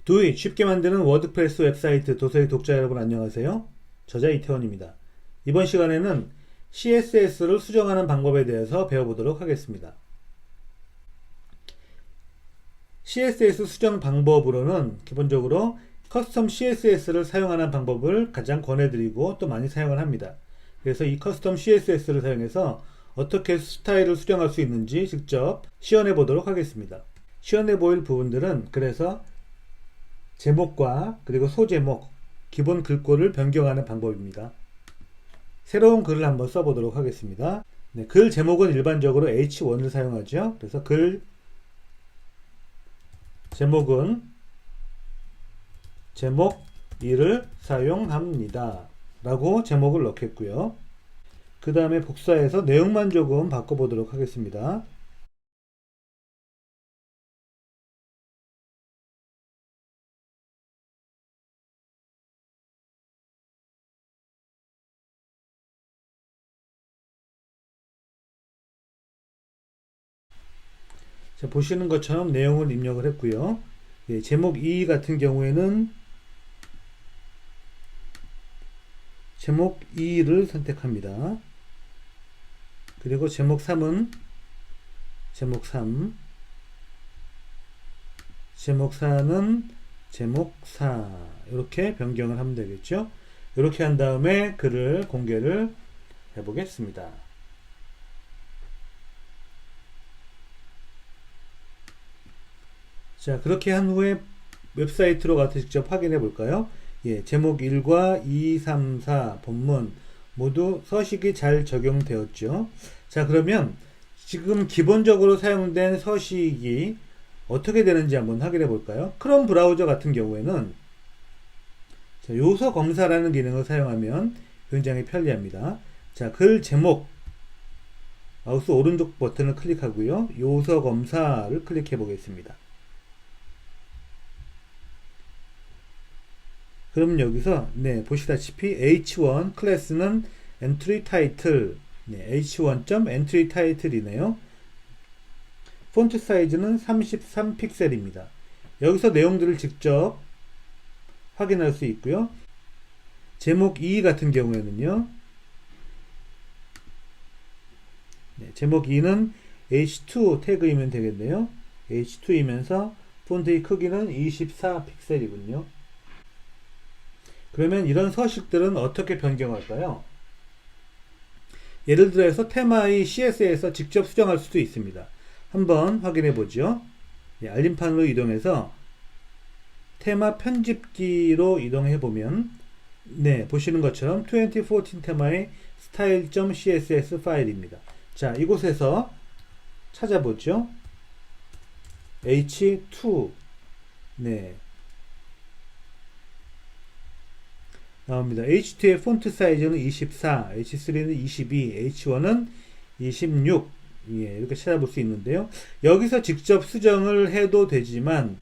도입 쉽게 만드는 워드프레스 웹사이트 도서의 독자 여러분 안녕하세요. 저자 이태원입니다. 이번 시간에는 CSS를 수정하는 방법에 대해서 배워보도록 하겠습니다. CSS 수정 방법으로는 기본적으로 커스텀 CSS를 사용하는 방법을 가장 권해드리고 또 많이 사용을 합니다. 그래서 이 커스텀 CSS를 사용해서 어떻게 스타일을 수정할 수 있는지 직접 시연해 보도록 하겠습니다. 시연해 보일 부분들은 그래서 제목과 그리고 소제목, 기본 글꼴을 변경하는 방법입니다. 새로운 글을 한번 써보도록 하겠습니다. 네, 글 제목은 일반적으로 H1을 사용하죠. 그래서 글 제목은 제목 2를 사용합니다. 라고 제목을 넣겠고요. 그 다음에 복사해서 내용만 조금 바꿔보도록 하겠습니다. 자, 보시는 것처럼 내용을 입력을 했고요. 예, 제목 2 같은 경우에는 제목 2를 선택합니다. 그리고 제목 3은 제목 3, 제목 4는 제목 4 이렇게 변경을 하면 되겠죠. 이렇게 한 다음에 글을 공개를 해보겠습니다. 자, 그렇게 한 후에 웹사이트로 가서 직접 확인해 볼까요? 예, 제목 1과 2, 3, 4 본문 모두 서식이 잘 적용되었죠. 자, 그러면 지금 기본적으로 사용된 서식이 어떻게 되는지 한번 확인해 볼까요? 크롬 브라우저 같은 경우에는 자, 요소 검사라는 기능을 사용하면 굉장히 편리합니다. 자, 글 제목 마우스 오른쪽 버튼을 클릭하고요. 요소 검사를 클릭해 보겠습니다. 그럼 여기서 보시다시피 H1 클래스는 entry title H1. entry title이네요. 폰트 사이즈는 33픽셀입니다. 여기서 내용들을 직접 확인할 수 있고요. 제목 2 같은 경우에는요. 제목 2는 H2 태그이면 되겠네요. H2이면서 폰트의 크기는 24픽셀이군요. 그러면 이런 서식들은 어떻게 변경할까요? 예를 들어서 테마의 CSS에서 직접 수정할 수도 있습니다. 한번 확인해 보죠. 알림판으로 이동해서 테마 편집기로 이동해 보면 보시는 것처럼 2014 테마의 style.css 파일입니다. 자, 이곳에서 찾아보죠. H2 나옵니다. H2의 폰트 사이즈는 24, H3는 22, H1은 26 이렇게 찾아볼 수 있는데요. 여기서 직접 수정을 해도 되지만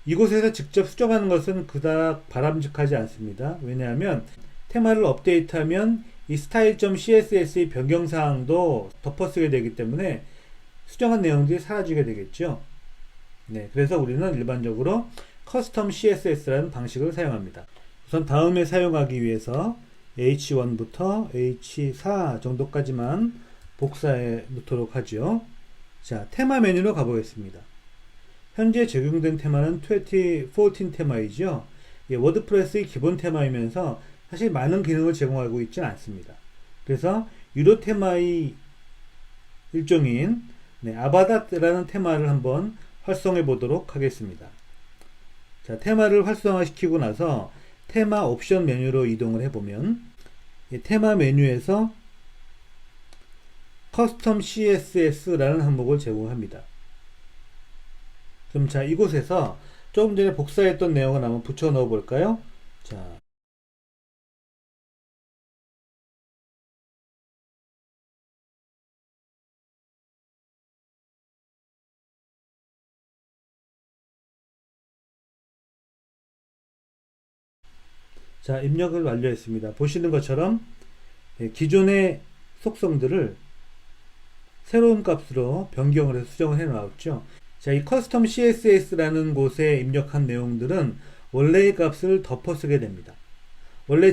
이곳에서 직접 수정하는 것은 그닥 바람직하지 않습니다. 왜냐하면 테마를 업데이트하면 이 style.css의 변경사항도 덮어쓰게 되기 때문에 수정한 내용들이 사라지게 되겠죠. 그래서 우리는 일반적으로 커스텀 CSS라는 방식을 사용합니다. 우선 다음에 사용하기 위해서 H1부터 H4 정도까지만 복사해 놓도록 하죠. 자, 테마 메뉴로 가보겠습니다. 현재 적용된 테마는 2014 테마이죠. 워드프레스의 기본 테마이면서 사실 많은 기능을 제공하고 있지는 않습니다. 그래서 유료 테마의 일종인 아바다라는 테마를 한번 활성해 보도록 하겠습니다. 자, 테마를 활성화시키고 나서 테마 옵션 메뉴로 이동을 해보면 테마 메뉴에서 커스텀 CSS라는 항목을 제공합니다. 그럼 자, 이곳에서 조금 전에 복사했던 내용을 한번 붙여 넣어 볼까요? 자, 입력을 완료했습니다. 보시는 것처럼 기존의 속성들을 새로운 값으로 변경을 해서 수정을 해 나왔죠. 자, 이 커스텀 CSS라는 곳에 입력한 내용들은 원래의 값을 덮어 쓰게 됩니다. 원래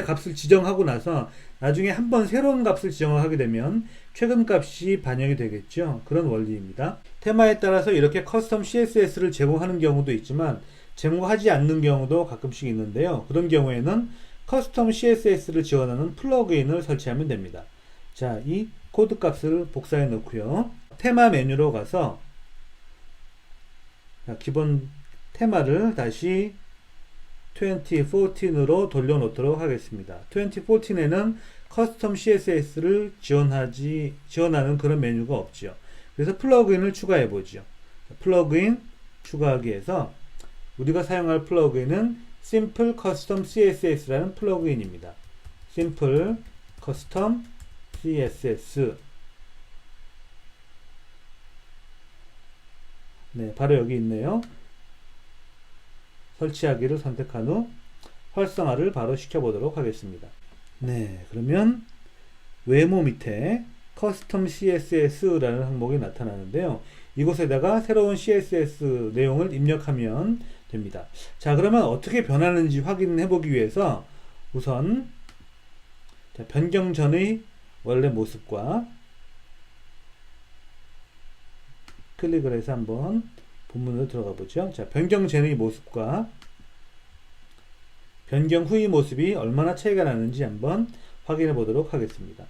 값을 지정하고 나서 나중에 한번 새로운 값을 지정하게 되면 최근 값이 반영이 되겠죠. 그런 원리입니다. 테마에 따라서 이렇게 커스텀 CSS를 제공하는 경우도 있지만 제공하지 않는 경우도 가끔씩 있는데요. 그런 경우에는 커스텀 CSS를 지원하는 플러그인을 설치하면 됩니다. 자, 이 코드 값을 복사해 놓고요. 테마 메뉴로 가서 기본 테마를 다시 2014으로 돌려놓도록 하겠습니다. 2014에는 커스텀 CSS를 지원하는 그런 메뉴가 없죠. 그래서 플러그인을 추가해 보죠. 플러그인 추가하기 위해서 우리가 사용할 플러그인은 Simple Custom CSS라는 플러그인입니다. Simple Custom CSS. 네, 바로 여기 있네요. 설치하기를 선택한 후 활성화를 바로 시켜보도록 하겠습니다. 네, 그러면 외모 밑에 커스텀 CSS라는 항목이 나타나는데요. 이곳에다가 새로운 CSS 내용을 입력하면 됩니다. 자, 그러면 어떻게 변하는지 확인해 보기 위해서 우선 변경 전의 원래 모습과 클릭을 해서 한번 본문으로 들어가 보죠. 자, 변경 전의 모습과 변경 후의 모습이 얼마나 차이가 나는지 한번 확인해 보도록 하겠습니다.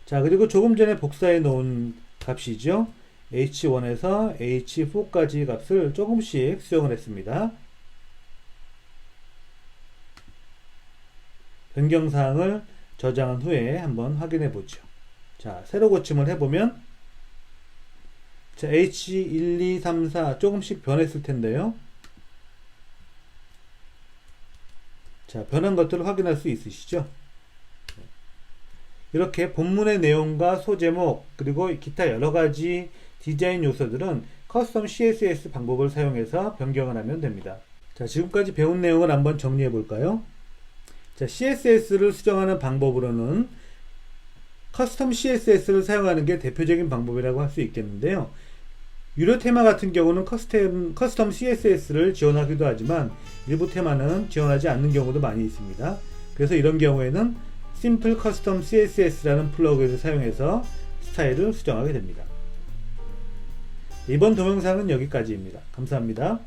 자, 그리고 조금 전에 복사해 놓은 값이죠. H1에서 H4까지 값을 조금씩 수정을 했습니다. 변경사항을 저장한 후에 한번 확인해 보죠. 자, 새로 고침을 해보면 자, H1, 2, 3, 4 조금씩 변했을 텐데요. 자, 변한 것들을 확인할 수 있으시죠? 이렇게 본문의 내용과 소제목 그리고 기타 여러가지 디자인 요소들은 커스텀 CSS 방법을 사용해서 변경을 하면 됩니다. 자, 지금까지 배운 내용을 한번 정리해 볼까요? 자, CSS를 수정하는 방법으로는 커스텀 CSS를 사용하는 게 대표적인 방법이라고 할 수 있겠는데요. 유료 테마 같은 경우는 커스텀 CSS를 지원하기도 하지만 일부 테마는 지원하지 않는 경우도 많이 있습니다. 그래서 이런 경우에는 Simple Custom CSS라는 플러그인을 사용해서 스타일을 수정하게 됩니다. 이번 동영상은 여기까지입니다. 감사합니다.